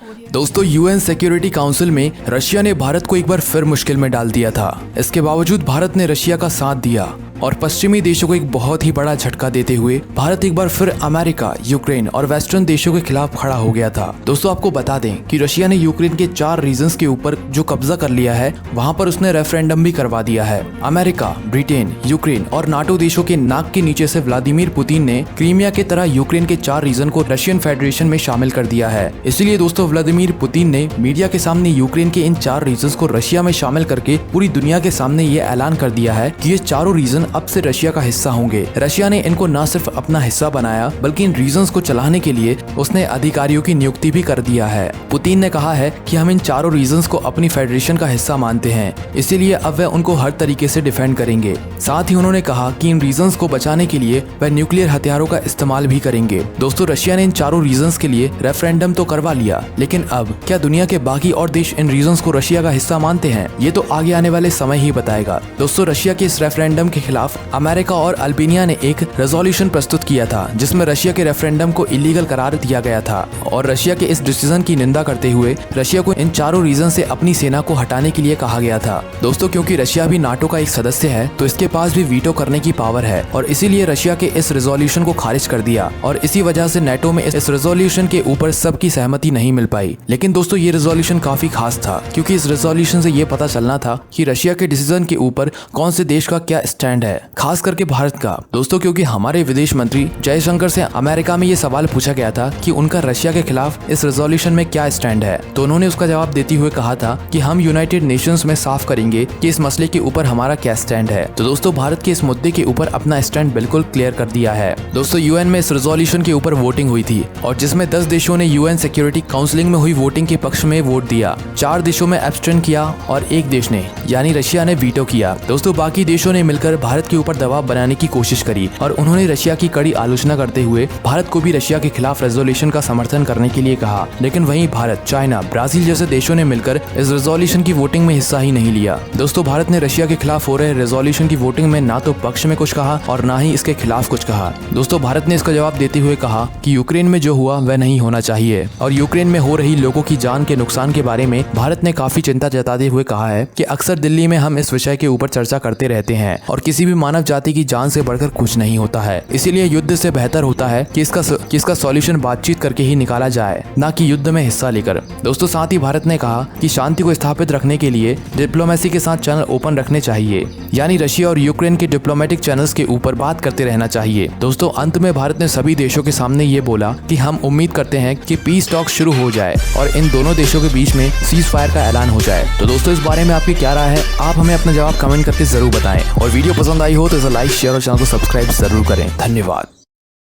दोस्तों, UN security council में Russia ने भारत को एक बार फिर मुश्किल में डाल दिया था। इसके बावजूद भारत ने रशिया का साथ दिया और पश्चिमी देशों को एक बहुत ही बड़ा झटका देते हुए भारत एक बार फिर अमेरिका, यूक्रेन और वेस्टर्न देशों के खिलाफ खड़ा हो गया था। दोस्तों, आपको बता दें कि रशिया ने यूक्रेन के 4 रीजन्स के ऊपर जो कब्जा कर लिया है, वहां पर उसने रेफरेंडम भी करवा दिया है। अमेरिका, ब्रिटेन, यूक्रेन और नाटो देशों के नाक के नीचे से व्लादिमीर पुतिन ने क्रीमिया के तरह यूक्रेन के 4 रीजन को रशियन फेडरेशन में शामिल कर दिया है। इसलिए दोस्तों, व्लादिमीर पुतिन ने मीडिया के सामने यूक्रेन के इन 4 रीजन्स को रशिया में शामिल करके पूरी दुनिया के सामने ये ऐलान कर दिया है कि ये चारों रीजन अब से रशिया का हिस्सा होंगे। रशिया ने इनको न सिर्फ अपना हिस्सा बनाया, बल्कि इन रीजन्स को चलाने के लिए उसने अधिकारियों की नियुक्ति भी कर दिया है। पुतिन ने कहा है कि हम इन चारों रीजन्स को अपनी फेडरेशन का हिस्सा मानते हैं, इसीलिए अब वह उनको हर तरीके से डिफेंड करेंगे। साथ ही उन्होंने कहा कि इन रीजन्स को बचाने के लिए वह न्यूक्लियर हथियारों का इस्तेमाल भी करेंगे। दोस्तों, रशिया ने इन चारों रीजन्स के लिए रेफरेंडम तो करवा लिया, लेकिन अब क्या दुनिया के बाकी और देश इन रीजन्स को रशिया का हिस्सा मानते हैं? ये तो आगे आने वाले समय ही बताएगा। दोस्तों, रशिया के इस रेफरेंडम के खिलाफ अमेरिका और अल्बानिया ने एक रेजोल्यूशन प्रस्तुत किया था, जिसमें रशिया के रेफरेंडम को इलीगल करार दिया गया था और रशिया के इस डिसीजन की निंदा करते हुए रशिया को इन चारों रीजन से अपनी सेना को हटाने के लिए कहा गया था। दोस्तों, क्योंकि रशिया भी नाटो का एक सदस्य है, तो इसके पास भी वीटो करने की पावर है और इसीलिए रशिया के इस रेजोल्यूशन को खारिज कर दिया और इसी वजह से नाटो में इस रेजोल्यूशन के ऊपर सबकी सहमति नहीं मिल पाई। लेकिन दोस्तों, ये रेजोल्यूशन काफी खास था, क्योंकि इस रेजोल्यूशन से ये पता चलना था कि रशिया के डिसीजन के ऊपर कौन से देश का क्या स्टैंड है, खास करके भारत का। दोस्तों, क्योंकि हमारे विदेश मंत्री जयशंकर से अमेरिका में ये सवाल पूछा गया था कि उनका रशिया के खिलाफ इस रेजोल्यूशन में क्या स्टैंड है, तो उन्होंने उसका जवाब देते हुए कहा था कि हम यूनाइटेड नेशंस में साफ करेंगे कि इस मसले के ऊपर हमारा क्या स्टैंड है। तो दोस्तों, भारत के इस मुद्दे के ऊपर अपना स्टैंड बिल्कुल क्लियर कर दिया है। दोस्तों, यूएन में इस रेजोल्यूशन के ऊपर वोटिंग हुई थी और जिसमें 10 देशों ने यूएन सिक्योरिटी काउंसिलिंग में हुई वोटिंग के पक्ष में वोट दिया, 4 देशों में एब्सटेन किया और 1 देश ने यानी रशिया ने वीटो किया। दोस्तों, बाकी देशों ने मिलकर भारत के ऊपर दबाव बनाने की कोशिश करी और उन्होंने रशिया की कड़ी आलोचना करते हुए भारत को भी रशिया के खिलाफ रेजोल्यूशन का समर्थन करने के लिए कहा। लेकिन वहीं भारत, चाइना, ब्राजील जैसे देशों ने मिलकर इस रेजोल्यूशन की वोटिंग में हिस्सा ही नहीं लिया। दोस्तों, भारत ने रशिया के खिलाफ हो रहे रेजोल्यूशन की वोटिंग में ना तो पक्ष में कुछ कहा और ना ही इसके खिलाफ कुछ कहा। दोस्तों, भारत ने इसका जवाब देते हुए कहा कि यूक्रेन में जो हुआ वह नहीं होना चाहिए और यूक्रेन में हो रही लोगों की जान के नुकसान के बारे में भारत ने काफी चिंता जताते हुए कहा है कि अक्सर दिल्ली में हम इस विषय के ऊपर चर्चा करते रहते हैं और किसी भी मानव जाति की जान से बढ़कर कुछ नहीं होता है, इसीलिए युद्ध से बेहतर होता है कि इसका सॉल्यूशन बातचीत करके ही निकाला जाए, ना कि युद्ध में हिस्सा लेकर। दोस्तों, साथ ही भारत ने कहा कि शांति को स्थापित रखने के लिए डिप्लोमेसी के साथ चैनल ओपन रखने चाहिए, यानी रशिया और यूक्रेन के डिप्लोमेटिक चैनल्स के ऊपर बात करते रहना चाहिए। दोस्तों, अंत में भारत ने सभी देशों के सामने ये बोला कि हम उम्मीद करते हैं कि पीस टॉक शुरू हो जाए और इन दोनों देशों के बीच में सीज फायर का ऐलान हो जाए। तो दोस्तों, इस बारे में आपकी क्या राय है? आप हमें अपना जवाब कमेंट करके जरूर बताएं और वीडियो पसंद आई हो तो इसे लाइक, शेयर और चैनल को सब्सक्राइब जरूर करें। धन्यवाद।